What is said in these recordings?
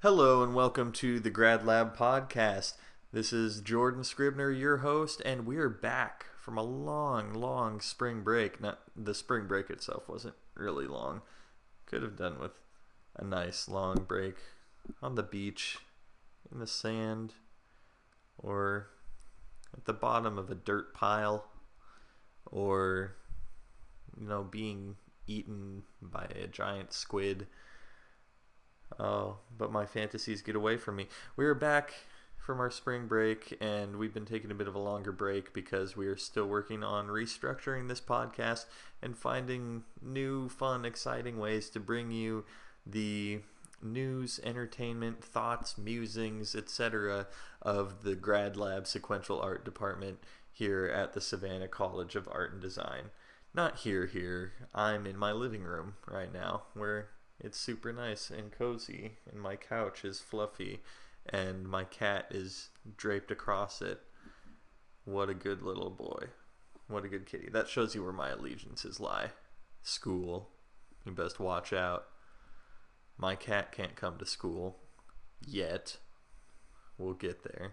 Hello and welcome to the Grad Lab Podcast. This is Jordan Scribner, your host, and we are back from a long spring break. Not the spring break itself wasn't really long. Could have done with a nice long break on the beach, in the sand, or at the bottom of a dirt pile, or, being eaten by a giant squid. Oh, but my fantasies get away from me. We are back from our spring break, and we've been taking a bit of a longer break because we are still working on restructuring this podcast and finding new, fun, exciting ways to bring you the news, entertainment, thoughts, musings, etc. of the Grad Lab Sequential Art Department here at the Savannah College of Art and Design. Not here. I'm in my living room right now, where it's super nice and cozy, and my couch is fluffy, and my cat is draped across it. What a good little boy. What a good kitty. That shows you where my allegiances lie. School. You best watch out. My cat can't come to school. Yet. We'll get there.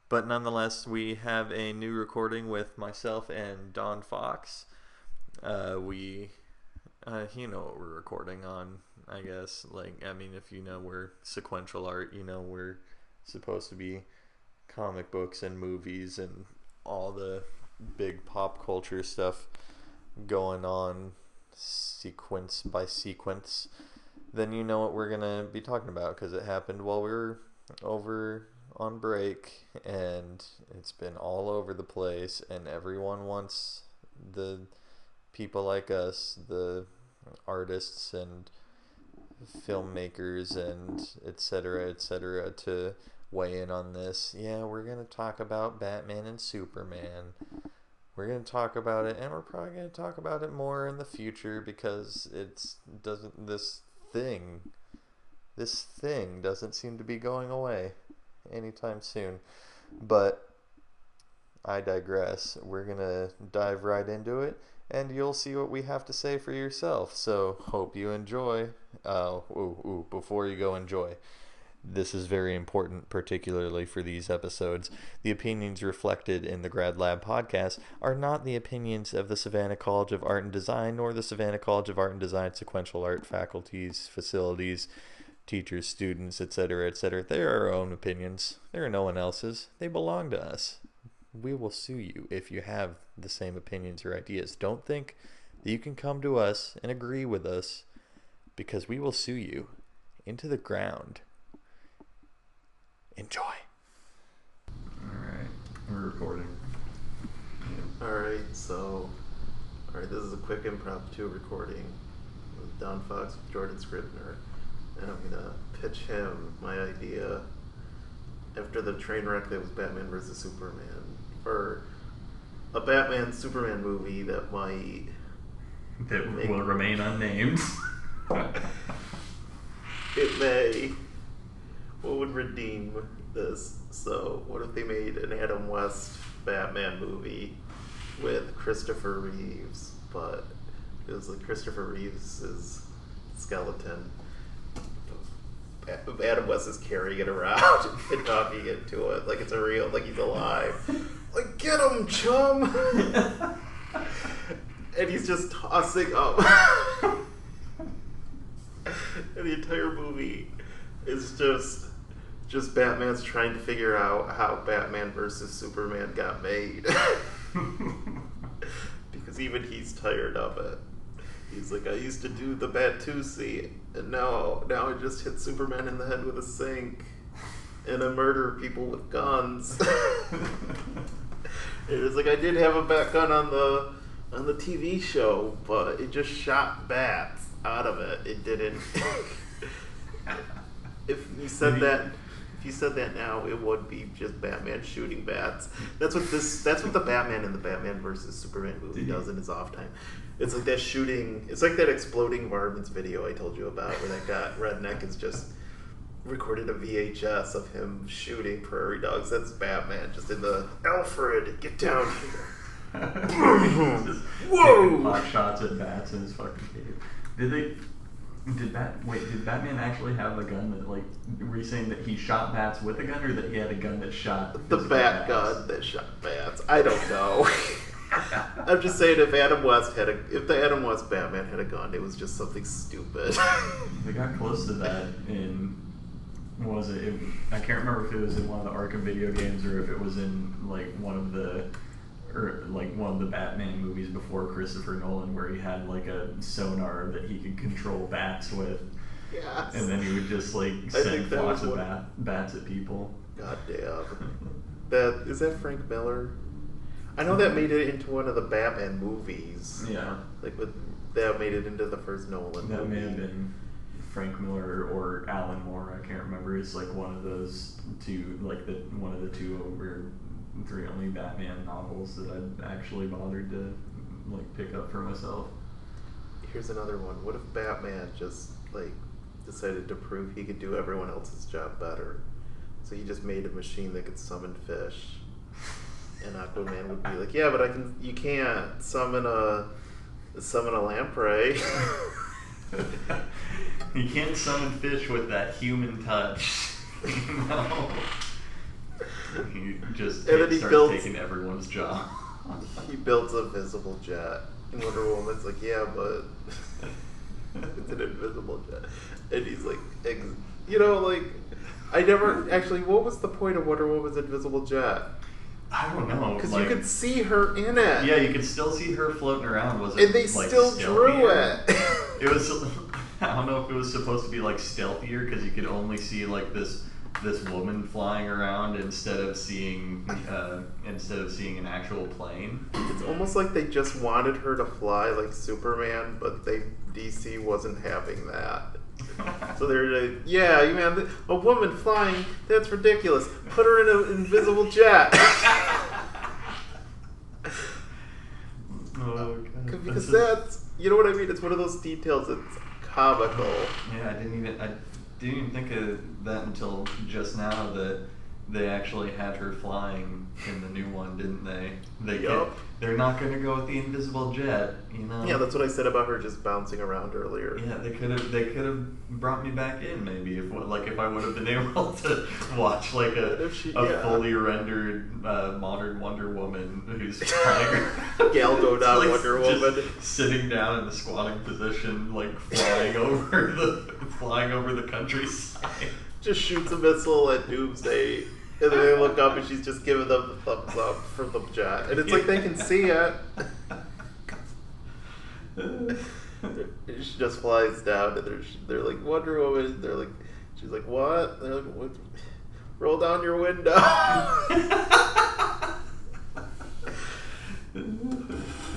But nonetheless, we have a new recording with myself and Don Fox. You know what we're recording on, I guess. If you know we're sequential art, you know we're supposed to be comic books and movies and all the big pop culture stuff going on sequence by sequence. Then you know what we're going to be talking about, because it happened while we were over on break, and it's been all over the place, and everyone wants the people like us, the artists and filmmakers and etc., to weigh in on this. Yeah, we're going to talk about Batman and Superman. We're going to talk about it, and we're probably going to talk about it more in the future, because this thing doesn't seem to be going away anytime soon. But I digress. We're going to dive right into it, and you'll see what we have to say for yourself. So, hope you enjoy. Before you go enjoy, this is very important, particularly for these episodes. The opinions reflected in the Grad Lab Podcast are not the opinions of the Savannah College of Art and Design, nor the Savannah College of Art and Design sequential art faculties, facilities, teachers, students, etc., etc. They are our own opinions. They are no one else's. They belong to us. We will sue you if you have the same opinions or ideas. Don't think that you can come to us and agree with us, because we will sue you into the ground. Enjoy. Alright, we're recording. Alright, this is a quick impromptu recording with Don Fox, with Jordan Scribner, and I'm going to pitch him my idea after the train wreck that was Batman vs. Superman, for a Batman-Superman movie that might... That will remain unnamed. It may. What would redeem this? So, what if they made an Adam West Batman movie with Christopher Reeves, but it was like Christopher Reeves' skeleton. Adam West is carrying it around and talking into it like it's a real, like he's alive. Like, get him, chum! And he's just tossing up. And the entire movie is just Batman's trying to figure out how Batman versus Superman got made. Because even he's tired of it. He's like, I used to do the Batusi, and now I just hit Superman in the head with a sink, and I murder people with guns. It was like, I did have a bat gun on the TV show, but it just shot bats out of it. It didn't. If you said that now, it would be just Batman shooting bats. That's what the Batman in the Batman versus Superman movie does in his off time. It's like that shooting. It's like that exploding varmints video I told you about, where that guy redneck is just recorded a VHS of him shooting prairie dogs. That's Batman just in the Alfred, get down here. Just whoa! Taking pot shots at bats in his fucking cave. Did Did Batman actually have a gun that, like, were you saying that he shot bats with a gun, or that he had a gun that shot the physical bat bats? gun that shot bats? I don't know. I'm just saying, if the Adam West Batman had a gun, it was just something stupid. They got close to that in, what was it? I can't remember if it was in one of the Arkham video games or if it was in like one of the Batman movies before Christopher Nolan, where he had like a sonar that he could control bats with. Yes. And then he would just like send flocks of bats at people. God damn. Is that Frank Miller? I know that made it into one of the Batman movies. Yeah. That made it into the first Nolan That movie. may have been Frank Miller or Alan Moore. I can't remember. It's like one of those two, like one of the two over three only Batman novels that I'd actually bothered to like pick up for myself. Here's another one. What if Batman just like decided to prove he could do everyone else's job better? So he just made a machine that could summon fish. And Aquaman would be like, yeah, but you can't summon a lamprey. You can't summon fish with that human touch. No. He just starts taking everyone's job. He builds a visible jet. And Wonder Woman's like, yeah, but it's an invisible jet. And he's like, I never actually, what was the point of Wonder Woman's invisible jet? I don't know. Because you could see her in it. Yeah, you could still see her floating around. Was it? And they still drew it. It was. I don't know if it was supposed to be like stealthier because you could only see like this woman flying around instead of seeing an actual plane. It's almost like they just wanted her to fly like Superman, but DC wasn't having that. So they're like, yeah, man, a woman flying, that's ridiculous. Put her in an invisible jet. Oh, God. Because that's, you know what I mean? It's one of those details that's comical. Yeah, I didn't even think of that until just now that they actually had her flying in the new one, didn't they? They're not going to go with the invisible jet, you know? Yeah, that's what I said about her just bouncing around earlier. Yeah, they could have brought me back in maybe if I would have been able to watch like a fully rendered modern Wonder Woman who's flying Gal Gadot like Wonder Woman sitting down in the squatting position, like flying over the countryside. Just shoots a missile at Doomsday. And then they look up and she's just giving them the thumbs up for the jet. And it's like they can see it. She just flies down and they're like, Wonder Woman. She's like, what? They're like, what? Roll down your window. I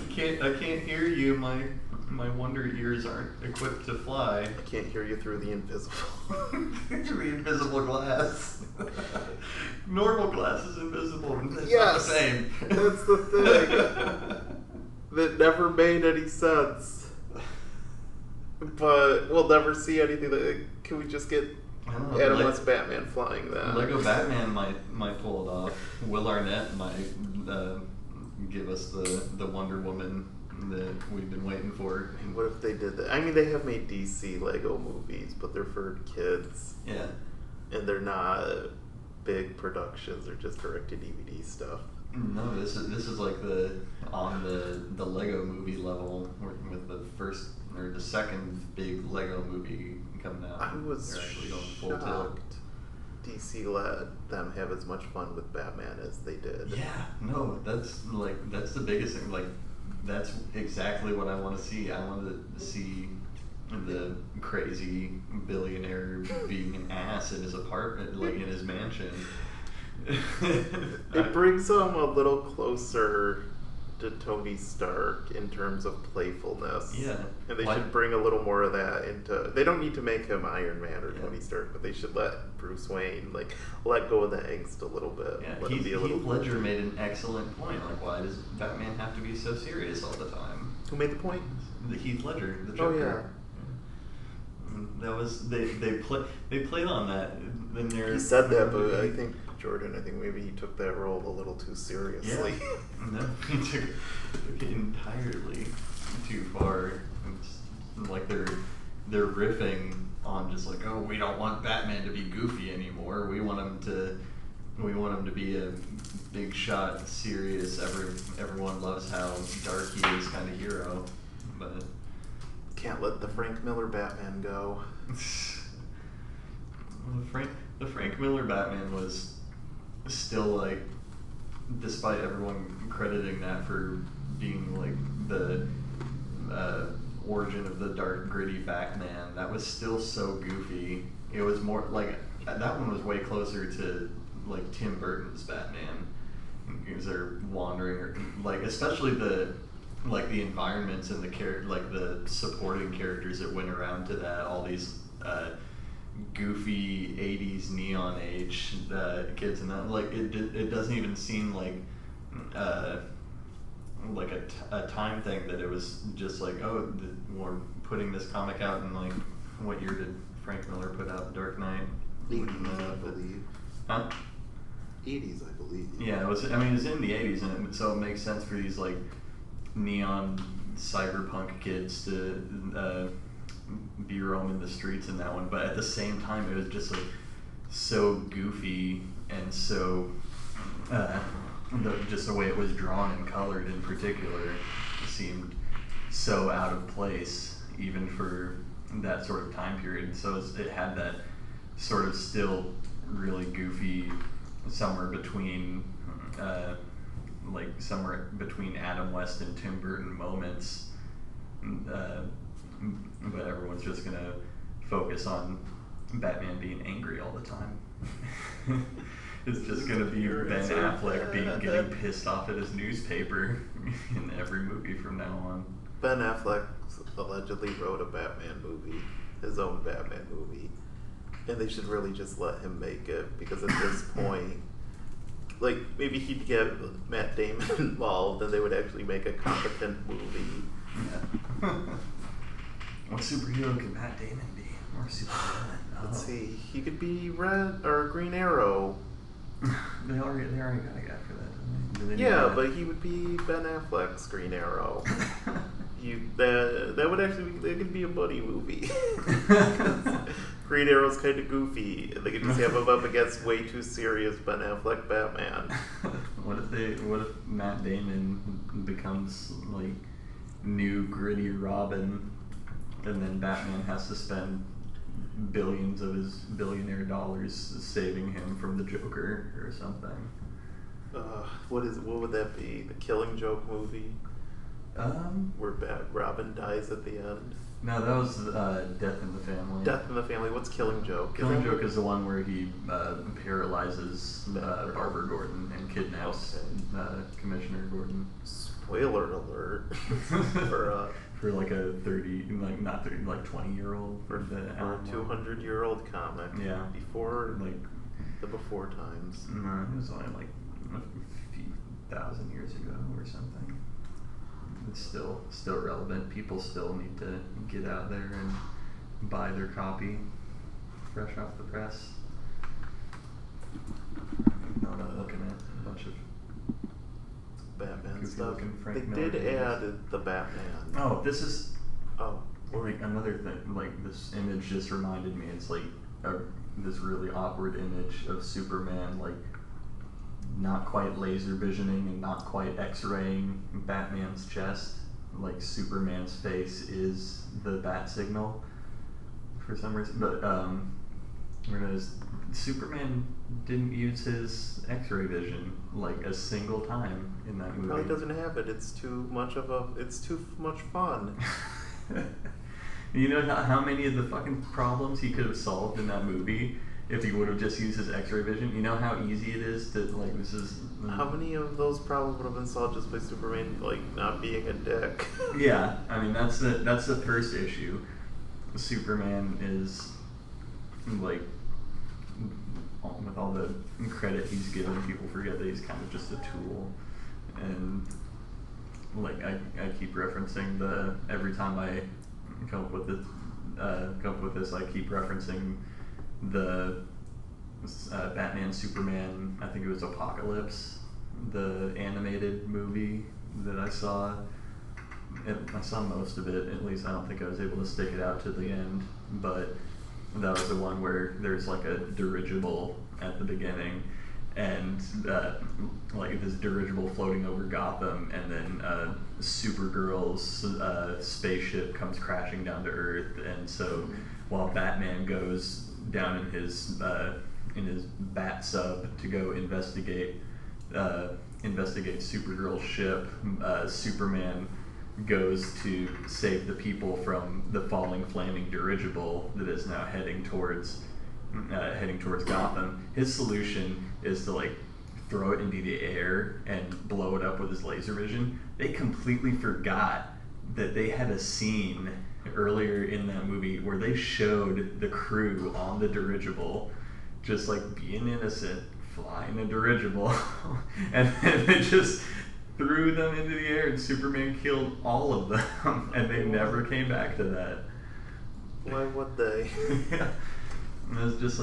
can't hear you. My wonder ears aren't equipped to fly. I can't hear you through the invisible. Through the invisible glass. Normal glass is invisible. It's yes, not the same. That's the thing. That never made any sense. But we'll never see anything. Can we just get Adam West Batman flying that? Lego Batman might pull it off. Will Arnett might give us the Wonder Woman that we've been waiting for. What if they did that? I mean, they have made DC Lego movies, but they're for kids. Yeah. And they're not big productions. They're just direct-to-DVD stuff. No, this is like on the Lego movie level with the first or the second big Lego movie coming out. I was shocked DC let them have as much fun with Batman as they did. Yeah, no, that's the biggest thing. Like, that's exactly what I want to see. I want to see the crazy billionaire being an ass in his apartment, like in his mansion. It brings them a little closer to Tony Stark in terms of playfulness. Yeah. And they should bring a little more of that into... They don't need to make him Iron Man or Tony Stark, but they should let Bruce Wayne, let go of the angst a little bit. Yeah, let him be a little Heath Ledger made an excellent point. Like, why does Batman have to be so serious all the time? Who made the point? The Heath Ledger, the Joker. Oh, yeah. That was... They played on that in their... He said that, but I think maybe he took that role a little too seriously. Yeah. No, he took it entirely too far. It's like they're riffing on just like, oh, we don't want Batman to be goofy anymore. We want him to be a big shot, serious. Everyone loves how dark he is, kind of hero. But can't let the Frank Miller Batman go. The Frank Miller Batman was still like, despite everyone crediting that for being like the origin of the dark, gritty Batman, that was still so goofy. It was more like, that one was way closer to like Tim Burton's Batman, because they're wandering, or like especially the environments and the supporting characters that went around to that, all these goofy 80s neon age kids, and that like it doesn't even seem like a time thing, that it was just like, oh, we're putting this comic out in like, what year did Frank Miller put out The Dark Knight? 80s, I believe. Huh? 80s, I believe. Yeah, it was in the 80s, and so it makes sense for these like neon cyberpunk kids to be roaming the streets in that one. But at the same time, it was just like so goofy, and so just the way it was drawn and colored in particular seemed so out of place, even for that sort of time period. So it had that sort of still really goofy, somewhere between Adam West and Tim Burton moments, but everyone's just gonna focus on Batman being angry all the time. It's just gonna be Ben Affleck getting pissed off at his newspaper in every movie from now on. Ben Affleck allegedly wrote a Batman movie, his own Batman movie, and they should really just let him make it, because at this point, like, maybe he'd get Matt Damon involved and they would actually make a competent movie. Yeah. What superhero can Matt Damon be? Or supervillain? Let's see, he could be Red or Green Arrow. They already got a guy for that, don't they? Yeah, but he would be Ben Affleck's Green Arrow. That would actually that could be a buddy movie. Green Arrow's kind of goofy, and they could just have him up against way too serious Ben Affleck Batman. What if Matt Damon becomes like new gritty Robin, and then Batman has to spend billions of his billionaire dollars saving him from the Joker or something? What would that be? The Killing Joke movie? Where Robin dies at the end? No, that was Death in the Family. Death in the Family. What's Killing Joke? Killing Joke is the one where he paralyzes Barbara Gordon and kidnaps Commissioner Gordon. Spoiler alert. For like a 20-year-old. For a 200-year-old comic. Yeah. Before, like, the before times. No, it was only like a few thousand years ago or something. It's still relevant. People still need to get out there and buy their copy fresh off the press. No, I'm looking at a bunch of Batman stuff. Frank They Miller did movies. add the Batman. Oh, this is Oh. like another thing. Like, this image just reminded me. It's like this really awkward image of Superman, like, not quite laser visioning and not quite X-raying Batman's chest. Like, Superman's face is the bat signal for some reason. But whereas Superman didn't use his X-ray vision like a single time in that movie. Probably doesn't have it. It's too much fun. You know how many of the fucking problems he could have solved in that movie if he would have just used his X-ray vision? You know how easy it is to, like, this is... How many of those problems would have been solved just by Superman, like, not being a dick? Yeah, I mean, that's the first issue. Superman is, like, with all the credit he's given, people forget that he's kind of just a tool. And, like, I keep referencing every time I come up with this, I keep referencing the Batman Superman, I think it was Apocalypse, the animated movie that I saw I saw most of it. At least I don't think I was able to stick it out to the end. But that was the one where there's like a dirigible at the beginning, and like this dirigible floating over Gotham, and then Supergirl's spaceship comes crashing down to Earth, and so while Batman goes down in his bat sub to go investigate Supergirl's ship, Superman goes to save the people from the falling flaming dirigible that is now heading towards Gotham. His solution is to like throw it into the air and blow it up with his laser vision. They completely forgot that they had a scene earlier in that movie where they showed the crew on the dirigible just like being innocent, flying a dirigible, and then they just threw them into the air, and Superman killed all of them, and they never came back to that. Why would they? Yeah. And it's just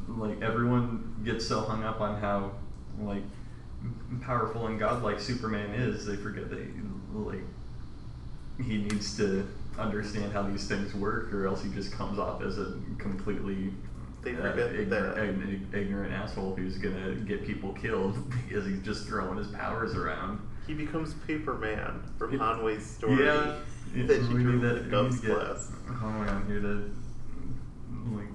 like everyone gets so hung up on how like powerful and godlike Superman is, they forget that he needs to understand how these things work, or else he just comes off as a completely ignorant asshole who's gonna get people killed because he's just throwing his powers around. He becomes Paper Man from Hanway's story. Yeah, that you we drew need in that Dove's class. Hanway on here to like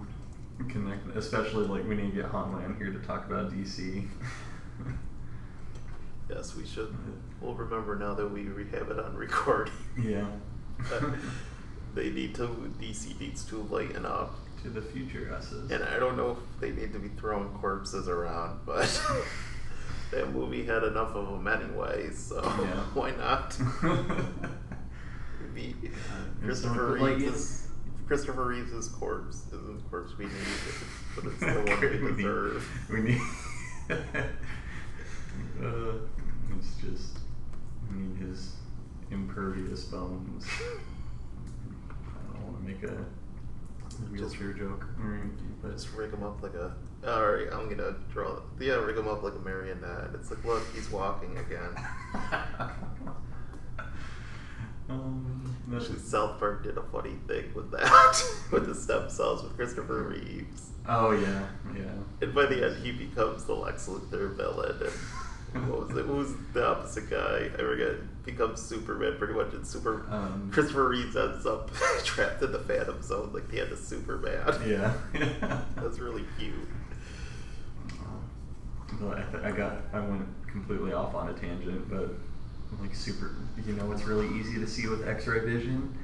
connect, especially like we need to get Hanway on here to talk about DC. Yes, we should. We'll remember now that we have it on recording. Yeah. DC needs to lighten up. To the future us's. And I don't know if they need to be throwing corpses around, but that movie had enough of them anyway, so yeah. Why not? Maybe Christopher Reeves' corpse isn't the corpse we need, but it's the one we deserve. We need. It's just, I mean, his impervious bones. I don't want to make a wheelchair joke, but just rig him up like a. Alright, I'm gonna draw. Yeah, rig him up like a marionette. It's like, look, he's walking again. Actually, South Park did a funny thing with that, with the stem cells with Christopher Reeves. Oh yeah. And by the end, he becomes the Lex Luthor villain. And what was it? Who was the opposite guy? I forget. Becomes Superman pretty much. And Christopher Reeves ends up trapped in the Phantom Zone like the end of SuperBat. Yeah. That's really cute. Well, I went completely off on a tangent, but like you know what's really easy to see with X-ray vision?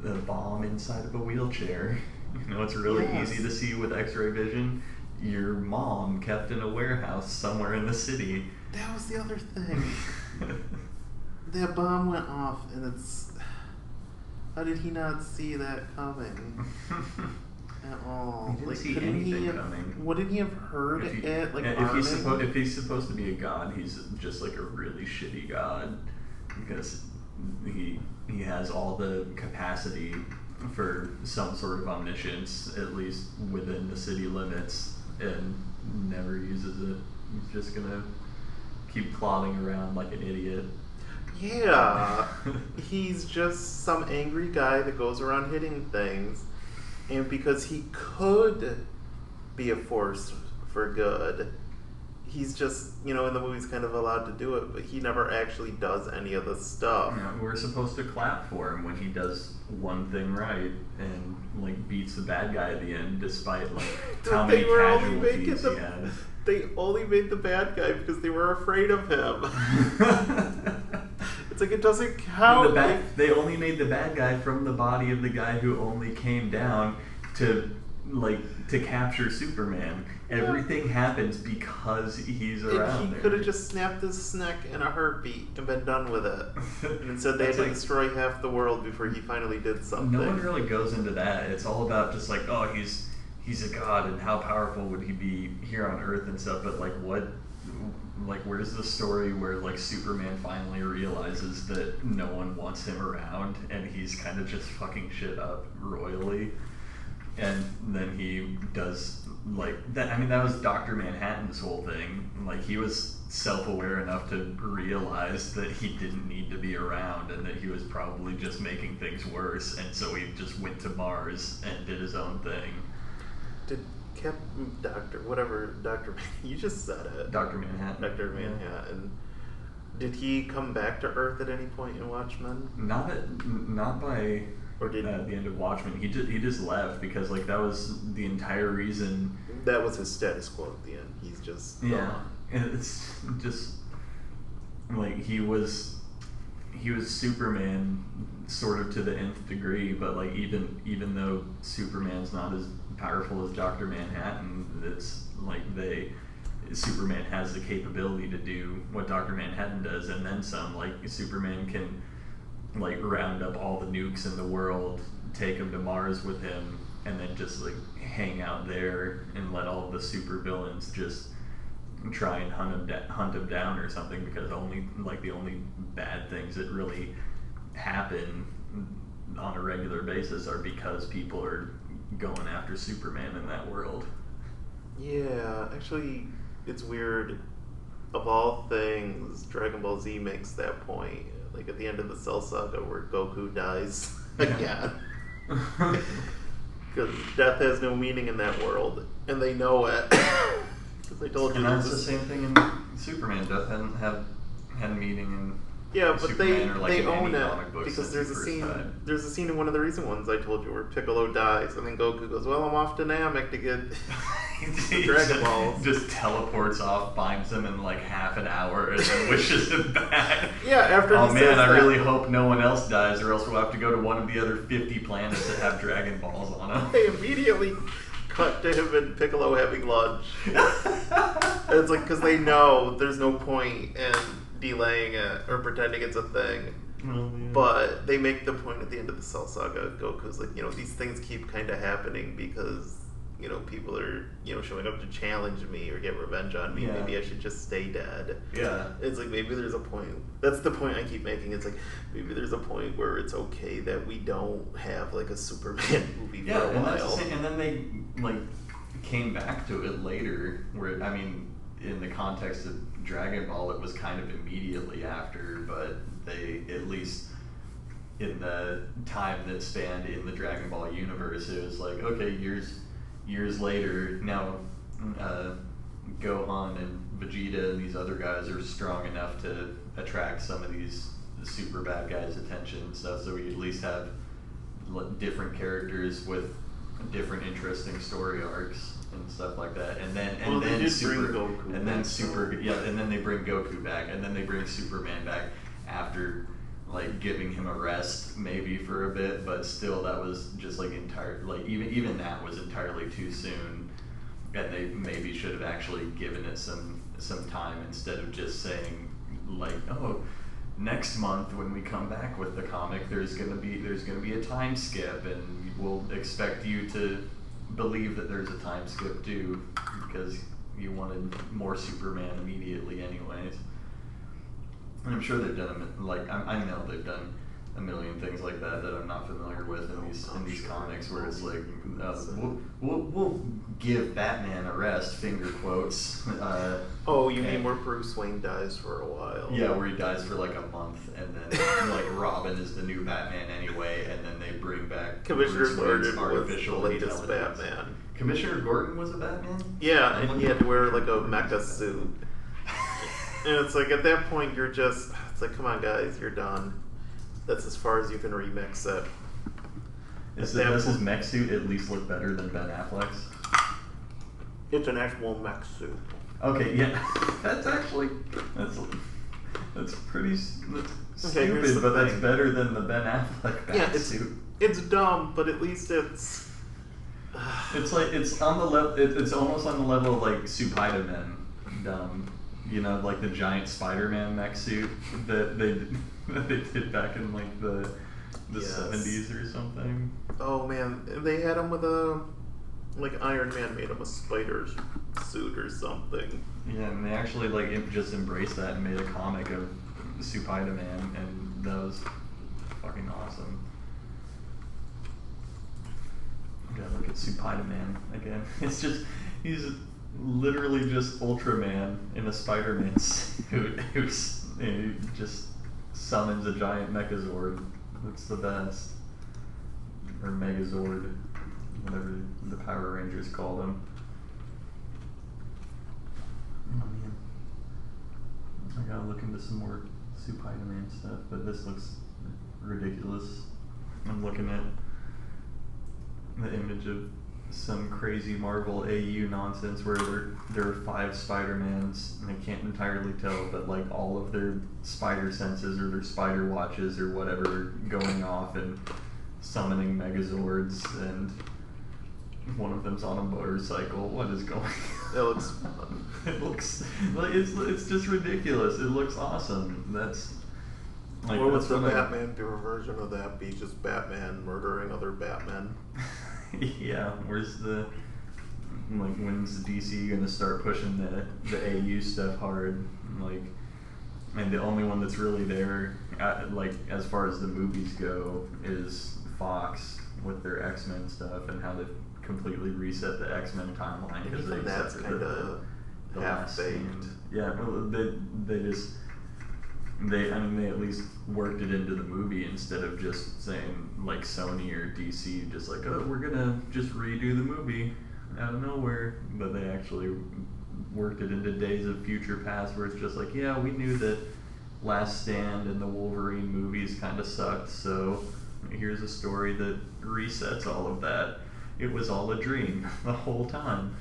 The bomb inside of a wheelchair. You know what's really easy to see with X-ray vision? Your mom kept in a warehouse somewhere in the city. That was the other thing. That bomb went off, and it's. How did he not see that coming at all? He didn't see anything coming. Wouldn't he have heard it? Like if he's supposed to be a god, he's just like a really shitty god, because he has all the capacity for some sort of omniscience, at least within the city limits, and never uses it. He's just gonna keep plodding around like an idiot. Yeah, he's just some angry guy that goes around hitting things, and because he could be a force for good, he's just, in the movie's kind of allowed to do it, but he never actually does any of the stuff. Yeah, we're supposed to clap for him when he does one thing right and like beats the bad guy at the end, despite like how many casualties he had. They only made the bad guy because they were afraid of him. It's like, it doesn't count. They only made the bad guy from the body of the guy who only came down to capture Superman. Everything happens because he's around there. He could have just snapped his neck in a heartbeat and been done with it. And instead they had to destroy half the world before he finally did something. No one really goes into that. It's all about just like, oh, he's a god, and how powerful would he be here on Earth and stuff, but where's the story where like Superman finally realizes that no one wants him around and he's kind of just fucking shit up royally? and then he does like that. I mean, that was Dr. Manhattan's whole thing. Like, he was self-aware enough to realize that he didn't need to be around and that he was probably just making things worse, and so he just went to Mars and did his own thing. Did you just said it. Dr. Manhattan. Dr. Manhattan. Did he come back to Earth at any point in Watchmen? Not by or did the end of Watchmen. He just left because like that was the entire reason. That was his status quo at the end. He's just gone. It's just like he was Superman sort of to the nth degree, but like even though Superman's not as powerful as Dr. Manhattan, it's like Superman has the capability to do what Dr. Manhattan does and then some. Like, Superman can like round up all the nukes in the world, take them to Mars with him, and then just like hang out there and let all the super villains just try and hunt him down or something, because the only bad things that really happen on a regular basis are because people are going after Superman in that world. Yeah, actually, it's weird. Of all things, Dragon Ball Z makes that point, like at the end of the Cell Saga, where Goku dies again. Because death has no meaning in that world, and they know it. Because they told you. And that's the same thing in Superman. Death hadn't had meaning in. Yeah, but Superman they own it, because there's a scene. There's a scene in one of the recent ones I told you where Piccolo dies, and then Goku goes, "Well, I'm off to Namek to get Dragon Balls." Just teleports off, finds him in like half an hour, and then wishes him back. Yeah, after. Oh man, I really hope no one else dies, or else we'll have to go to one of the other 50 planets that have Dragon Balls on them. They immediately cut to him and Piccolo having lunch. And it's like, because they know there's no point in delaying it or pretending it's a thing. Oh, yeah. But they make the point at the end of the Cell Saga. Goku's like, these things keep kind of happening because, people are, showing up to challenge me or get revenge on me. Yeah. Maybe I should just stay dead. Yeah. It's like, maybe there's a point. That's the point I keep making. It's like, maybe there's a point where it's okay that we don't have, like, a Superman movie for a while. That's the same. And then they, like, came back to it later, where, I mean, in the context of Dragon Ball, it was kind of immediately after, but they, at least in the time that spanned in the Dragon Ball universe, it was like, okay, years later, now Gohan and Vegeta and these other guys are strong enough to attract some of these super bad guys' attention and stuff, so we at least have different characters with different interesting story arcs and stuff like that, and then they bring Goku back, and then they bring Superman back after like giving him a rest maybe for a bit, but still that was just like even that was entirely too soon, and they maybe should have actually given it some time instead of just saying like, oh, next month when we come back with the comic, there's gonna be a time skip, and we'll expect you to believe that there's a time skip too, because you wanted more Superman immediately anyways. And I'm sure they've done I know they've done a million things like that I'm not familiar with in these comics, where it's like we'll give Batman a rest, finger quotes. You mean where Bruce Wayne dies for a while? Yeah, where he dies for like a month, and then like Robin is the new Batman anyway, and then they bring back Commissioner Gordon artificial was the latest Batman. Commissioner Gordon was a Batman? Yeah, and he had to wear like a mecha suit. And it's like, at that point, it's like, come on, guys, you're done. That's as far as you can remix it. Does his mech suit at least look better than Ben Affleck's? It's an actual mech suit. Okay, yeah. That's pretty stupid, but that's better than the Ben Affleck bat suit. It's dumb, but at least it's... It's like, it's on the level, it's almost on the level of like Spider-Man dumb. Like the giant Spider-Man mech suit that they did back in like the 70s or something. Oh man, they had him with like Iron Man made him a spider suit or something. Yeah, and they actually like just embraced that and made a comic of Spider-Man, and that was fucking awesome. gotta look at Spider-Man again. He's literally just Ultraman in a Spider-Man suit who just summons a giant Megazord. It's the best. Or Megazord, whatever the Power Rangers call them. Oh man. I gotta look into some more Spider-Man stuff, but this looks ridiculous. I'm looking at the image of some crazy Marvel AU nonsense where there are 5 Spider-Mans, and I can't entirely tell, but like all of their spider senses or their spider watches or whatever are going off and summoning Megazords, and one of them's on a motorcycle. What is going on? That looks fun. It looks like it's just ridiculous. It looks awesome. That's like, what would that's the what Batman version of that be? Just Batman murdering other Batmen? Yeah, where's the when's the DC gonna start pushing the AU stuff hard? Like, and the only one that's really there, as far as the movies go, is Fox with their X-Men stuff and how they completely reset the X-Men timeline because they that's accepted kind of the half last baked. scene. Yeah, well, they at least worked it into the movie instead of just saying like Sony or DC just like, oh, we're gonna just redo the movie out of nowhere, but they actually worked it into Days of Future Past where it's just like, yeah, we knew that Last Stand and the Wolverine movies kind of sucked, so here's a story that resets all of that. It was all a dream the whole time.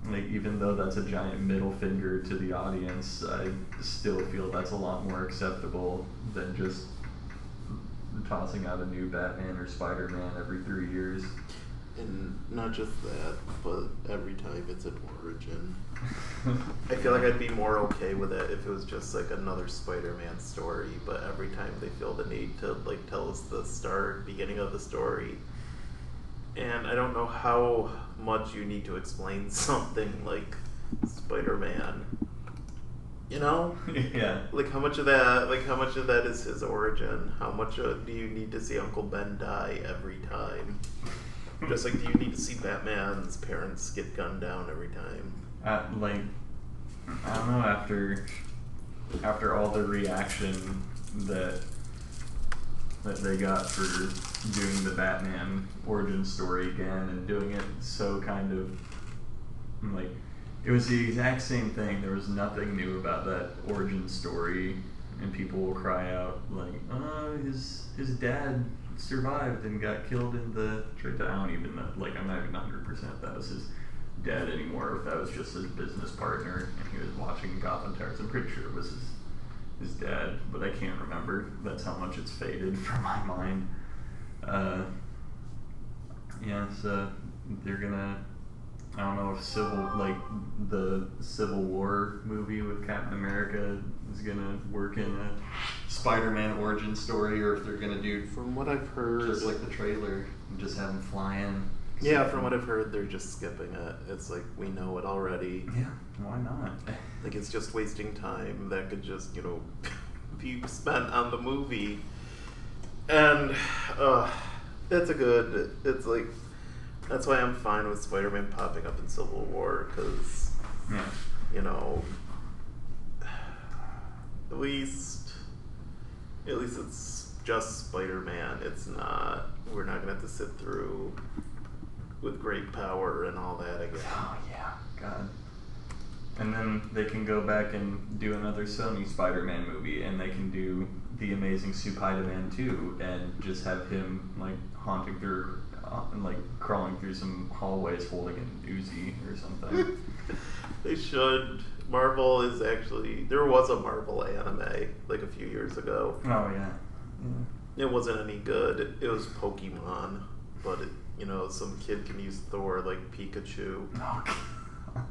Like, even though that's a giant middle finger to the audience, I still feel that's a lot more acceptable than just tossing out a new Batman or Spider-Man every 3 years. And not just that, but every time it's an origin. I feel like I'd be more okay with it if it was just like another Spider-Man story, but every time they feel the need to like tell us the beginning of the story. And I don't know how much you need to explain something like Spider-Man. You know? Yeah. Like how much of that is his origin? How much do you need to see Uncle Ben die every time? Just like, do you need to see Batman's parents get gunned down every time? I don't know, after all the reaction that they got for doing the Batman origin story again and doing it so kind of like, it was the exact same thing. There was nothing new about that origin story, and people will cry out like, oh, his dad survived and got killed in the trade. I don't even know, like, I'm not even 100% that was his dad anymore, if that was just his business partner and he was watching Gotham Towers. I'm pretty sure it was his dad, but I can't remember. That's how much it's faded from my mind. Yeah, so they're gonna, I don't know if the Civil War movie with Captain America is gonna work in a Spider-Man origin story, or if they're gonna do, From what I've heard, just like the trailer, and just have him fly in. yeah, from what I've heard, they're just skipping it. It's like, we know it already. Yeah, why not? Like, it's just wasting time that could just, be spent on the movie. And it's like, that's why I'm fine with Spider-Man popping up in Civil War, because, Yeah. At least it's just Spider-Man. It's not, we're not gonna have to sit through with great power and all that again. Oh yeah, God. And then they can go back and do another Sony Spider-Man movie, and they can do The Amazing Spider-Man 2, and just have him like haunting through, like crawling through some hallways holding an Uzi or something. They should. Marvel is actually, there was a Marvel anime like a few years ago. Oh yeah. It wasn't any good. It was Pokemon, but some kid can use Thor like Pikachu. Oh, God.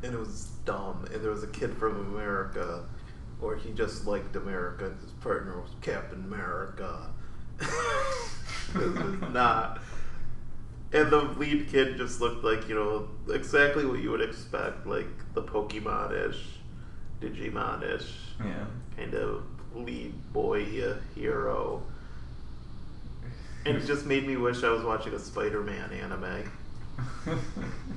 And it was dumb. And there was a kid from America, or he just liked America, and his partner was Captain America. It was not. And the lead kid just looked like, exactly what you would expect, like the Pokemon-ish, Digimon-ish Yeah. kind of lead boy hero. And it just made me wish I was watching a Spider-Man anime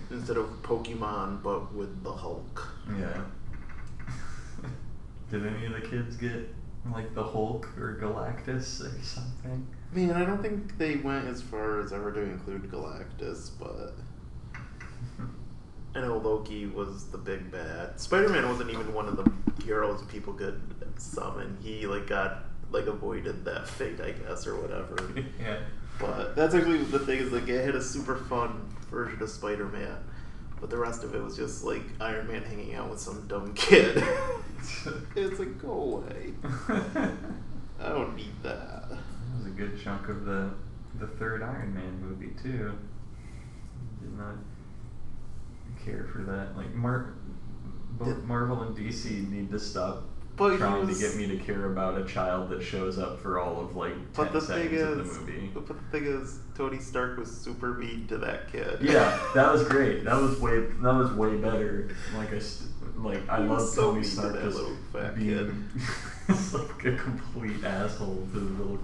instead of Pokemon, but with the Hulk. Yeah. Did any of the kids get like the Hulk or Galactus or something? Man, I don't think they went as far as ever to include Galactus, but I know Loki was the big bad. Spider-Man wasn't even one of the heroes people could summon. He avoided that fate, I guess, or whatever. Yeah. But that's actually the thing, is it had a super fun version of Spider-Man, but the rest of it was just like Iron Man hanging out with some dumb kid. It's like, go away. I don't need that. That was a good chunk of the third Iron Man movie too. Did not care for that. Like both Marvel and DC need to stop trying to get me to care about a child that shows up for all of like 10 seconds of the movie. But the thing is, Tony Stark was super mean to that kid. Yeah, that was great. That was way better. I love so Tony mean to Stark that just little fat being like a complete asshole to the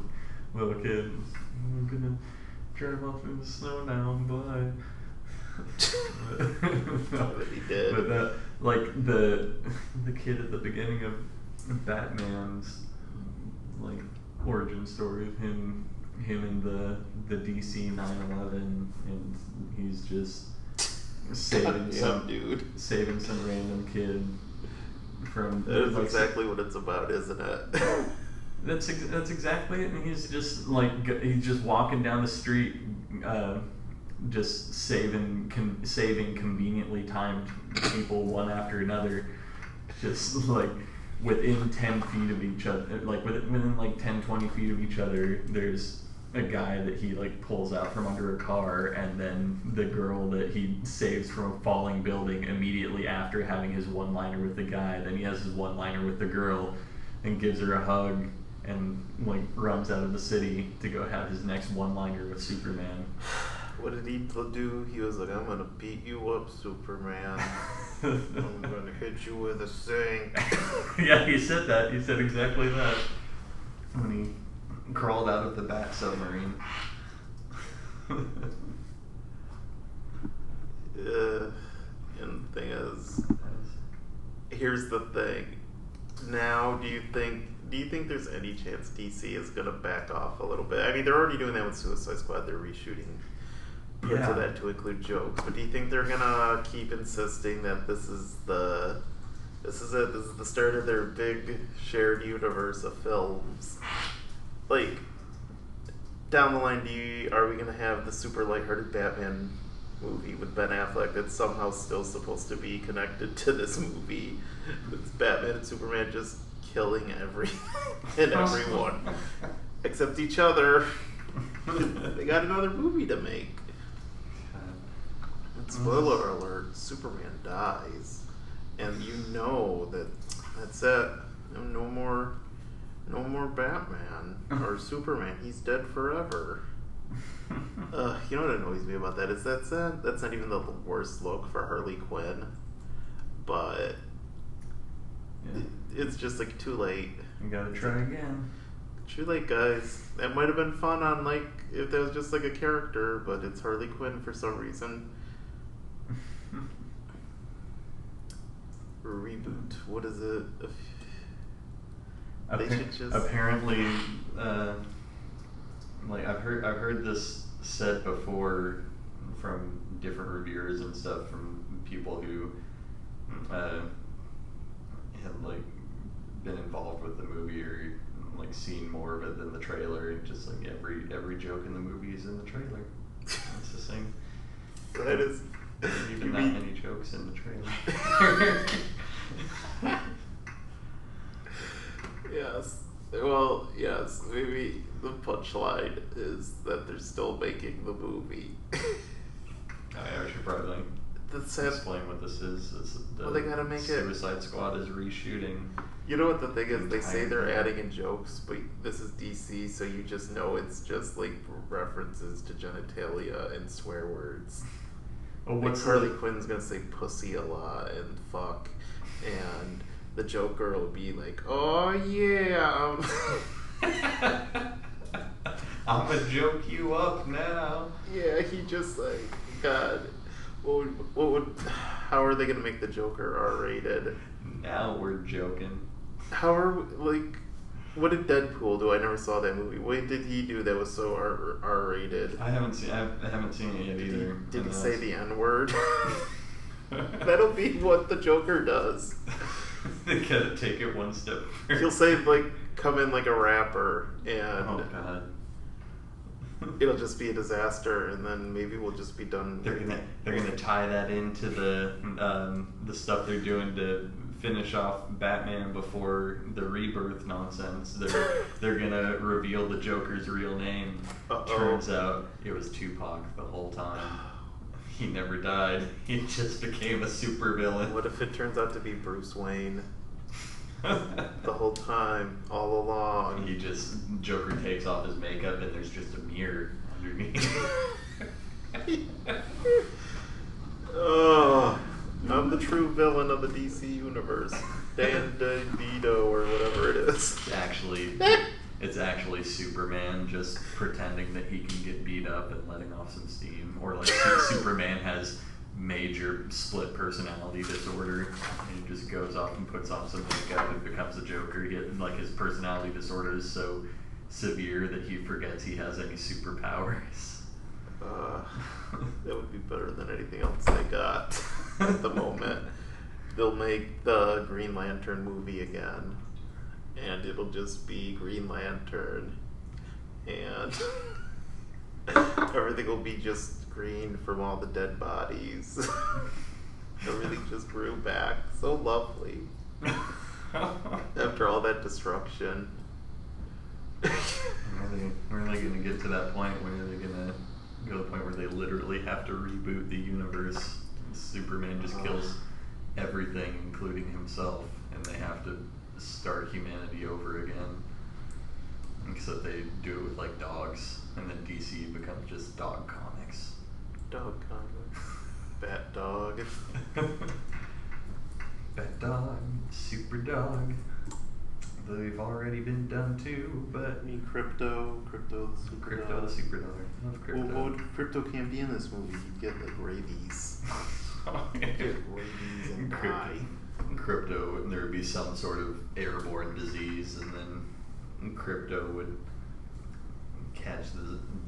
little kid. I'm gonna drive off in the snow now. Bye. But he did. But that, like the kid at the beginning of Batman's like origin story of him in the DC 9/11, and he's just saving some random kid from. That is exactly what it's about, isn't it? That's exactly it. And he's just walking down the street, just saving conveniently timed people one after another, just like within 10 feet of each other, like within like 10-20 feet of each other. There's a guy that he like pulls out from under a car, and then the girl that he saves from a falling building immediately after having his one-liner with the guy. Then he has his one-liner with the girl and gives her a hug and like runs out of the city to go have his next one-liner with Superman. What did he do? He was like, I'm gonna beat you up, Superman. I'm gonna hit you with a sink. Yeah, he said that. He said exactly that when he crawled out of the Bat submarine. And the thing is, here's the thing. Now, do you think there's any chance DC is gonna back off a little bit? I mean, they're already doing that with Suicide Squad. They're reshooting parts of that to include jokes. But do you think they're gonna keep insisting that this is the start of their big shared universe of films? Like, down the line, are we gonna have the super lighthearted Batman movie with Ben Affleck that's somehow still supposed to be connected to this movie? It's Batman and Superman just killing everything and everyone except each other. They got another movie to make. And spoiler alert: Superman dies, and you know that's it. No more Batman or Superman. He's dead forever. You know what annoys me about that is that's not even the worst look for Harley Quinn, but it's just like too late. You gotta try again. Too late, guys. That might have been fun on like if that was just like a character, but it's Harley Quinn for some reason. Reboot. What is it? They should just apparently, like I've heard this said before from different reviewers and stuff, from people who have like been involved with the movie or like seen more of it than the trailer. Just like every joke in the movie is in the trailer. It's the same. That is. Even that many jokes in the trailer. Yes. Well, yes. Maybe the punchline is that they're still making the movie. I should probably explain what this is. They gotta make Suicide Squad is reshooting. You know what the thing is? They say they're adding in jokes, but this is DC, so you just know it's just like references to genitalia and swear words. Well, like Harley Quinn's gonna say pussy a lot and fuck, and the Joker will be like, oh yeah. I'ma joke you up now. Yeah, he just like, God, how are they gonna make the Joker R-rated? Now we're joking. How are what did Deadpool do? I never saw that movie. What did he do that was so R-rated? I haven't seen it yet either. Did he say the N-word? That'll be what the Joker does. They gotta take it one step further. He'll say come in like a rapper, and oh god, it'll just be a disaster, and then maybe we'll just be done. They're gonna tie that into the stuff they're doing to finish off Batman before the rebirth nonsense. They're gonna reveal the Joker's real name. Turns out it was Tupac the whole time. He never died. He just became a supervillain. What if it turns out to be Bruce Wayne? The whole time, all along. Joker takes off his makeup and there's just a mirror underneath. Oh, I'm the true villain of the DC universe. Dan DeVito or whatever it is. It's actually Superman just pretending that he can get beat up and letting off some steam. Or like Superman has major split personality disorder and he just goes off and puts on some makeup and becomes a Joker. His personality disorder is so severe that he forgets he has any superpowers. That would be better than anything else they got at the moment. They'll make the Green Lantern movie again, and it'll just be Green Lantern, and everything will be just green from all the dead bodies. Everything just grew back so lovely after all that destruction. When are they going to get to that point where they're going to go to the point where they literally have to reboot the universe? Superman just kills everything, including himself, and they have to start humanity over again. Except they do it with like dogs, and then DC becomes just dog comics. Dog comics. Bat dog. Bat dog, super dog. They've already been done too, but I mean, Crypto the super Crypto dog. the super dog. I love Crypto. Well, Crypto can't be in this movie. He'd get like rabies. Get rabies and die. Crypto, and there would be some sort of airborne disease, and then Crypto would catch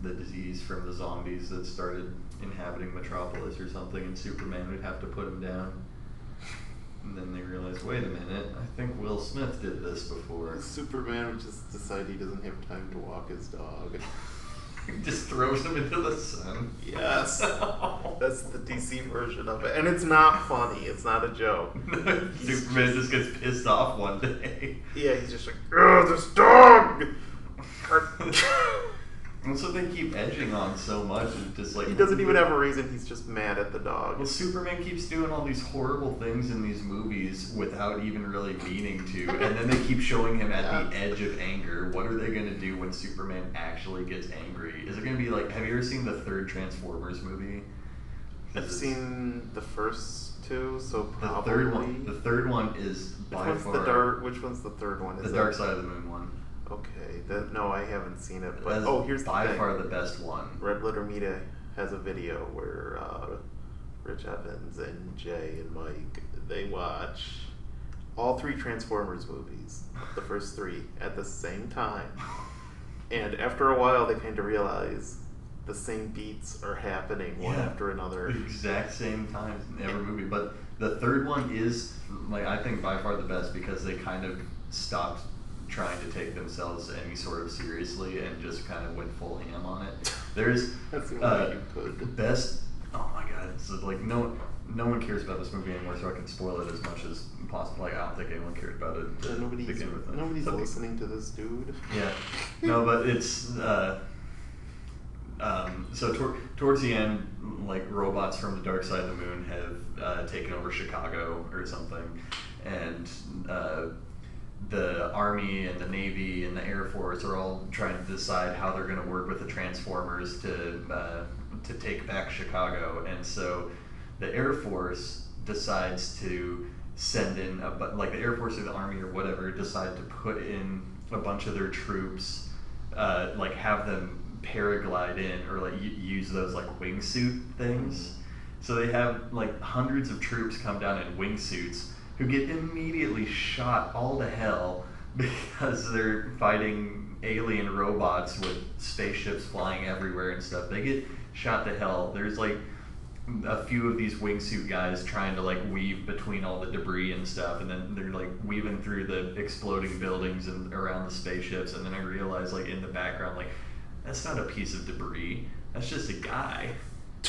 the disease from the zombies that started inhabiting Metropolis or something, and Superman would have to put him down. And then they realized, wait a minute, I think Will Smith did this before. Superman would just decide he doesn't have time to walk his dog. He just throws him into the sun. Yes. That's the DC version of it. And it's not funny. It's not a joke. Superman just gets pissed off one day. Yeah, he's just like, ugh, this dog! That's what they keep edging on so much. And just like he doesn't even have a reason. He's just mad at the dog. Well, Superman keeps doing all these horrible things in these movies without even really meaning to, and then they keep showing him at the edge of anger. What are they going to do when Superman actually gets angry? Is it going to be like? Have you ever seen the third Transformers movie? I've seen the first two, so probably the third one is by far. Which one's the third one? The Dark Side of the Moon one. Okay, no, I haven't seen it. But here's the by thing. far the best one. Red Letter Media has a video where Rich Evans and Jay and Mike, they watch all three Transformers movies, the first three, at the same time. And after a while, they kind of realize the same beats are happening one after another. The exact same times in every movie. But the third one is, I think by far the best because they kind of stopped trying to take themselves any sort of seriously and just kind of went full ham on it. There's the best. Oh my god! So no one cares about this movie anymore, so I can spoil it as much as possible. I don't think anyone cared about it. Nobody's listening to this dude. Yeah, no, but it's so towards the end, robots from the Dark Side of the Moon have taken over Chicago or something, and the Army and the Navy and the Air Force are all trying to decide how they're going to work with the Transformers to take back Chicago. And so the Air Force decides to send in the Air Force or the Army or whatever decide to put in a bunch of their troops, have them paraglide in or like use those like wingsuit things. So they have like hundreds of troops come down in wingsuits who get immediately shot all to hell because they're fighting alien robots with spaceships flying everywhere and stuff. They get shot to hell. There's like a few of these wingsuit guys trying to like weave between all the debris and stuff, and then they're like weaving through the exploding buildings and around the spaceships, and then I realize like in the background, like, that's not a piece of debris, that's just a guy.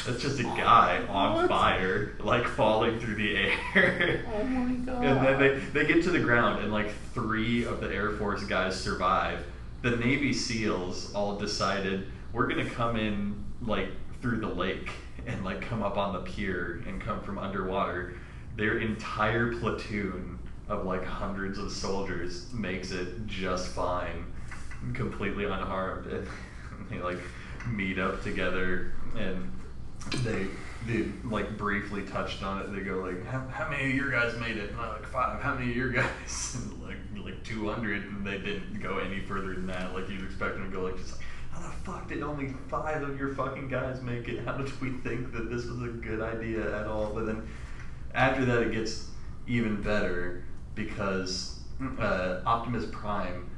That's just a guy on fire, like falling through the air. Oh my god. And then they get to the ground, and like 3 of the Air Force guys survive. The Navy SEALs all decided, we're gonna come in like through the lake and like come up on the pier and come from underwater. Their entire platoon of like hundreds of soldiers makes it just fine, completely unharmed. And they like meet up together, and they like briefly touched on it. They go like, how many of your guys made it? And I'm like, 5. How many of your guys? And like 200, and they didn't go any further than that. Like you'd expect them to go like, just like, how the fuck did only 5 of your fucking guys make it? How did we think that this was a good idea at all? But then after that, it gets even better because Optimus Prime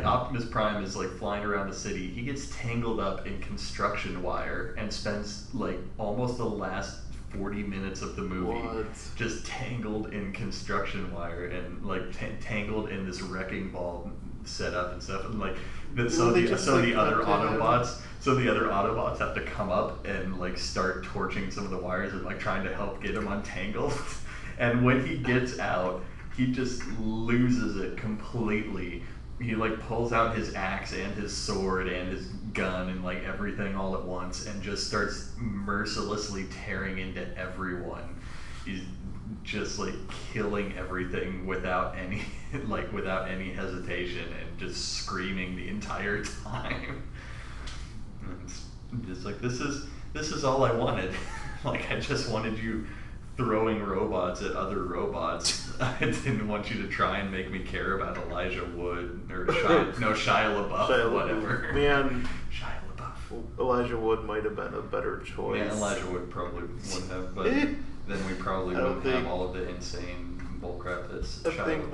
Optimus Prime is like flying around the city. He gets tangled up in construction wire and spends like almost the last 40 minutes of the movie just tangled in construction wire and like tangled in this wrecking ball setup and stuff, and like the other Autobots have to come up and like start torching some of the wires and like trying to help get him untangled. And when he gets out, he just loses it completely. He like pulls out his axe and his sword and his gun and like everything all at once and just starts mercilessly tearing into everyone. He's just like killing everything without any hesitation and just screaming the entire time. And it's just like, this is all I wanted. Like, I just wanted you throwing robots at other robots. I didn't want you to try and make me care about Elijah Wood or Shia LaBeouf, whatever. Man, Shia LaBeouf. Elijah Wood might have been a better choice. Yeah, Elijah Wood probably wouldn't have, but then we probably wouldn't have all of the insane bullcrap that's Shia LaBeouf does. I think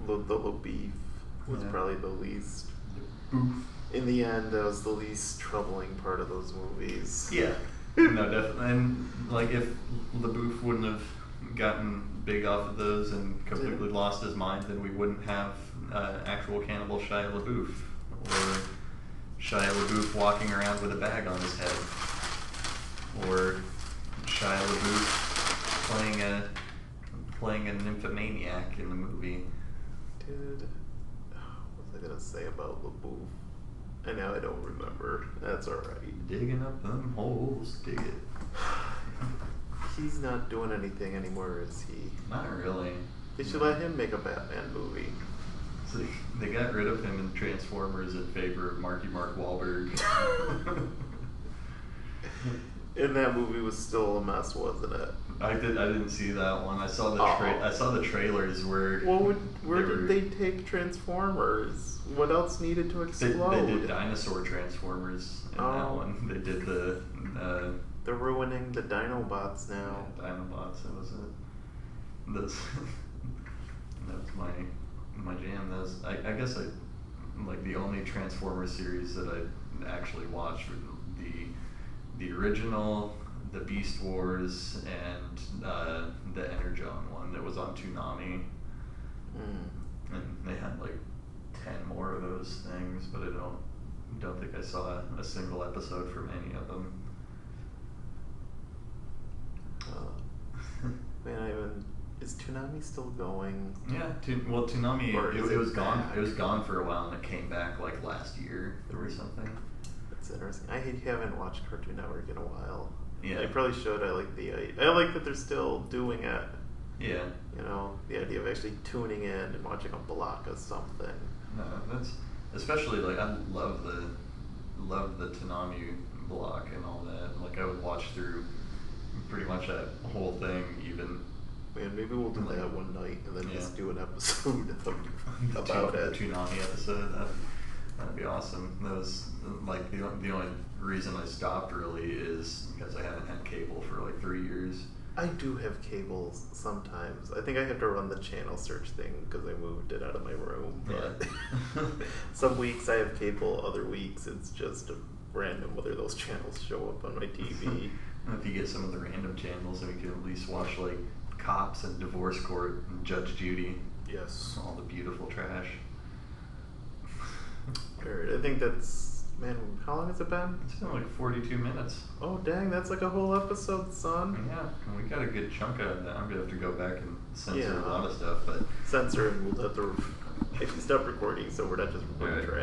LaBeouf was probably the least. In the end, that was the least troubling part of those movies. Yeah. No, definitely. And like, if LaBeouf wouldn't have gotten big off of those and completely lost his mind, then we wouldn't have actual cannibal Shia LaBeouf, or Shia LaBeouf walking around with a bag on his head, or Shia LaBeouf playing a nymphomaniac in the movie. Dude, what was I gonna say about LaBeouf? And now I don't remember. That's alright. Digging up them holes, dig it. He's not doing anything anymore, is he? Not really. They should let him make a Batman movie. So they got rid of him in Transformers in favor of Marky Mark Wahlberg. And that movie was still a mess, wasn't it? I didn't see that one. I saw the trailers where. Where did they take Transformers? What else needed to explode? They did dinosaur Transformers in that one. They did the. They're ruining the Dinobots now. Yeah, Dinobots. That was it. That's my jam. I guess like the only Transformers series that I actually watched were the original, the Beast Wars, and the Energon one that was on Toonami. And they had like 10 more of those things, but I don't think I saw a single episode from any of them. Man, is Toonami still going? Yeah, Toonami, it was gone. Back? It was gone for a while, and it came back like last year or something. That's interesting. I haven't watched Cartoon Network in a while. Yeah, I probably should. I like that they're still doing it. Yeah. You know, the idea of actually tuning in and watching a block of something. No, that's especially like I love the Toonami block and all that. Like I would watch through pretty much that whole thing even. Man, maybe we'll do that one night and then just do an episode about it. Toonami episode. That'd be awesome. Those, like, the only reason I stopped really is because I haven't had cable for like 3 years. I do have cables sometimes. I think I have to run the channel search thing because I moved it out of my room. But some weeks I have cable, other weeks it's just random whether those channels show up on my TV. If you get some of the random channels, then we can at least watch like Cops and Divorce Court and Judge Judy. Yes. All the beautiful trash. Alright, I think that's, man, how long has it been? It's been like 42 minutes. Oh dang, that's like a whole episode, son. Yeah, and we got a good chunk out of that. I'm gonna have to go back and censor Yeah. a lot of stuff, but Censor, and we'll have to actually stop recording so we're not just recording Right. trash.